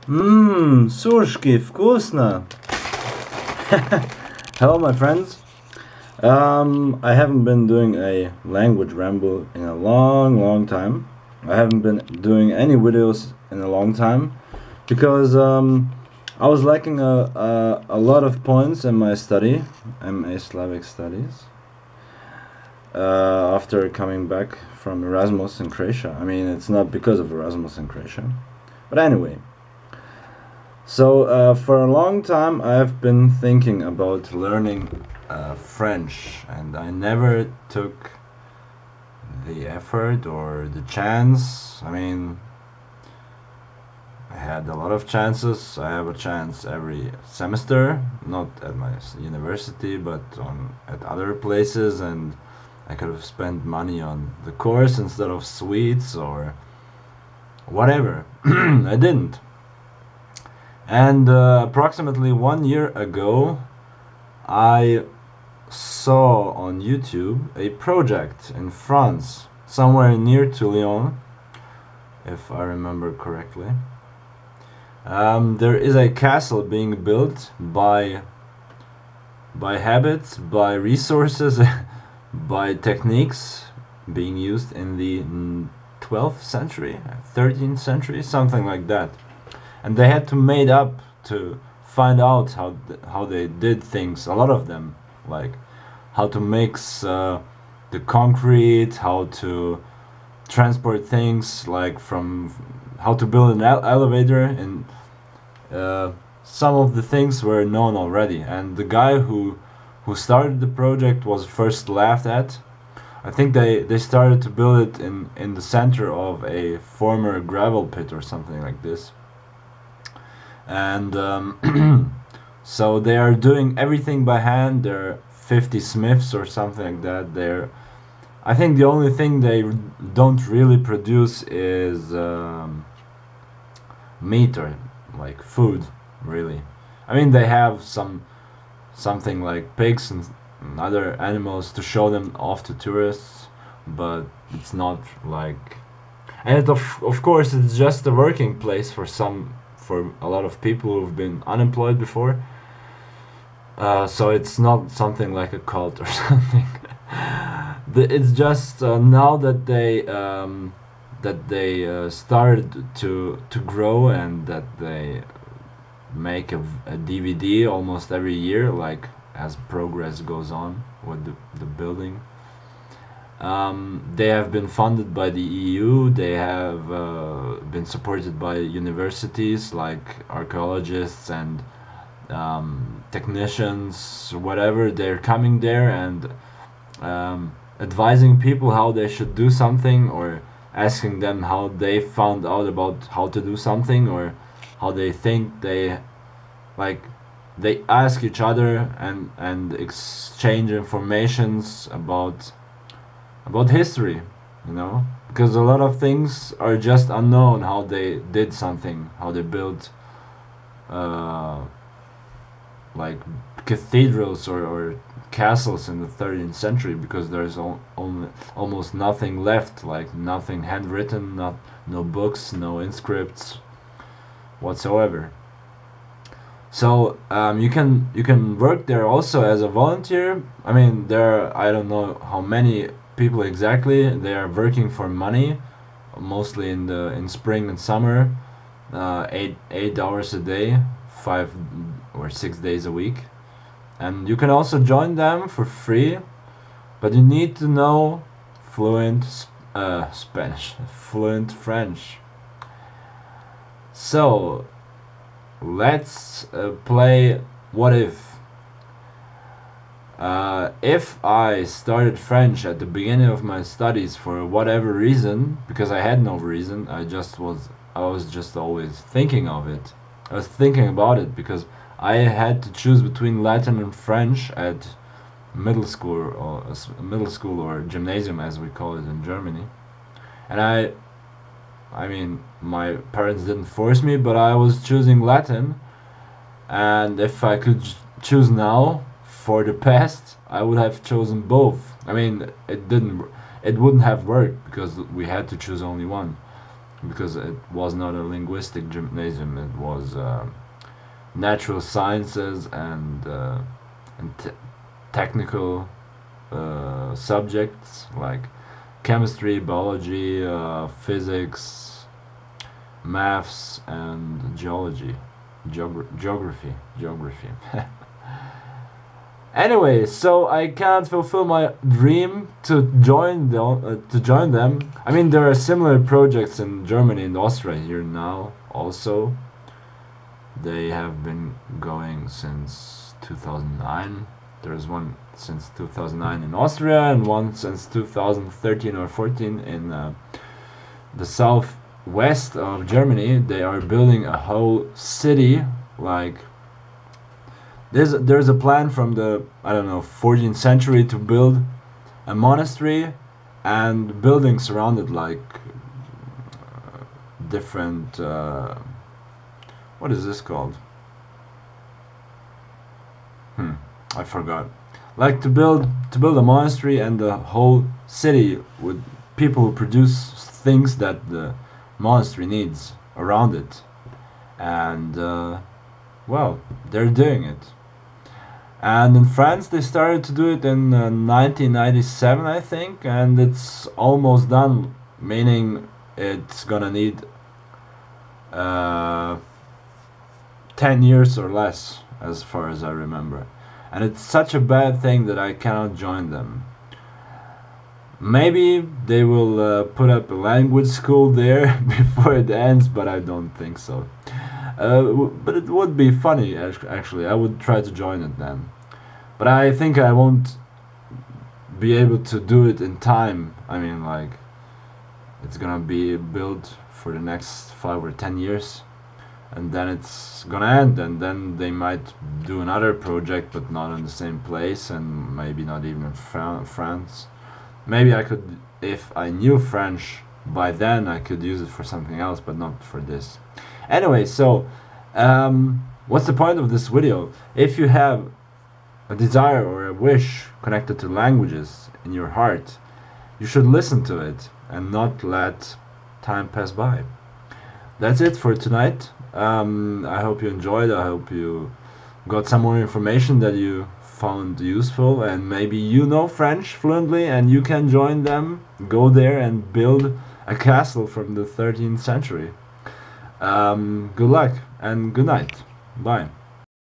Surszki, вкусно! Hello, my friends. I haven't been doing a language ramble in a long time. I haven't been doing any videos in a long time because I was lacking a lot of points in my study, MA Slavic Studies, after coming back from Erasmus in Croatia. I mean, it's not because of Erasmus in Croatia, but anyway. So for a long time I've been thinking about learning French, and I never took the effort or the chance. I mean, I had a lot of chances. I have a chance every semester, not at my university, but at other places, and I could have spent money on the course instead of sweets or whatever. I didn't. And approximately 1 year ago, I saw on YouTube a project in France, somewhere near to Lyon, if I remember correctly. There is a castle being built by habits, by resources, by techniques being used in the 12th century, 13th century, something like that. And they had to made up to find out how they did things, a lot of them, like how to mix the concrete, how to transport things, like from how to build an elevator, and some of the things were known already. And the guy who started the project was first laughed at. I think they started to build it in the center of a former gravel pit or something like this. And so they are doing everything by hand. They're 50 smiths or something like that. I think the only thing they don't really produce is meat or like food, really. I mean, they have something like pigs and other animals to show them off to tourists, but it's not like, and of course it's just a working place for a lot of people who've been unemployed before. So it's not something like a cult or something. It's just now that they started to grow, and that they make a DVD almost every year, like as progress goes on with the building. They have been funded by the EU. They have been supported by universities, like archaeologists and technicians, whatever. They're coming there and advising people how they should do something, or asking them how they found out about how to do something, or how they think they ask each other and exchange informations about history, you know, because a lot of things are just unknown, how they did something, how they built like cathedrals or castles in the 13th century, because there's almost nothing left, like nothing handwritten, no books, no inscripts whatsoever. So you can work there also as a volunteer. I mean, I don't know how many people exactly. They are working for money, mostly in spring and summer, 8 hours a day, 5 or 6 days a week. And you can also join them for free, but you need to know fluent Spanish, fluent French. So let's play what if. If I started French at the beginning of my studies for whatever reason, because I had no reason, I was just always thinking of it. I was thinking about it because I had to choose between Latin and French at middle school or gymnasium, as we call it in Germany. And I mean, my parents didn't force me, but I was choosing Latin. And if I could choose now, for the past, I would have chosen both. I mean, it wouldn't have worked because we had to choose only one. because it was not a linguistic gymnasium. It was natural sciences and technical subjects like chemistry, biology, physics, maths, and geography. Anyway, so I can't fulfill my dream to join them. I mean, there are similar projects in Germany and Austria here now also. They have been going since 2009. There is one since 2009 in Austria and one since 2013 or 14 in the southwest of Germany. They are building a whole city, like there's a plan from the, I don't know, 14th century to build a monastery and buildings surrounded, like different what is this called? I forgot. Like to build a monastery and the whole city with people who produce things that the monastery needs around it. And well, they're doing it. And in France they started to do it in 1997, I think, and it's almost done, meaning it's gonna need 10 years or less, as far as I remember. And it's such a bad thing that I cannot join them. Maybe they will put up a language school there before it ends, but I don't think so. But it would be funny, actually. I would try to join it then. But I think I won't be able to do it in time. I mean, like, it's gonna be built for the next 5 or 10 years. And then it's gonna end, and then they might do another project, but not in the same place, and maybe not even in France. Maybe I could, if I knew French by then, I could use it for something else, but not for this. Anyway, so what's the point of this video? If you have a desire or a wish connected to languages in your heart, you should listen to it and not let time pass by. That's it for tonight. I hope you enjoyed. I hope you got some more information that you found useful, and maybe you know French fluently and you can join them, go there and build a castle from the 13th century. Good luck and good night. Bye.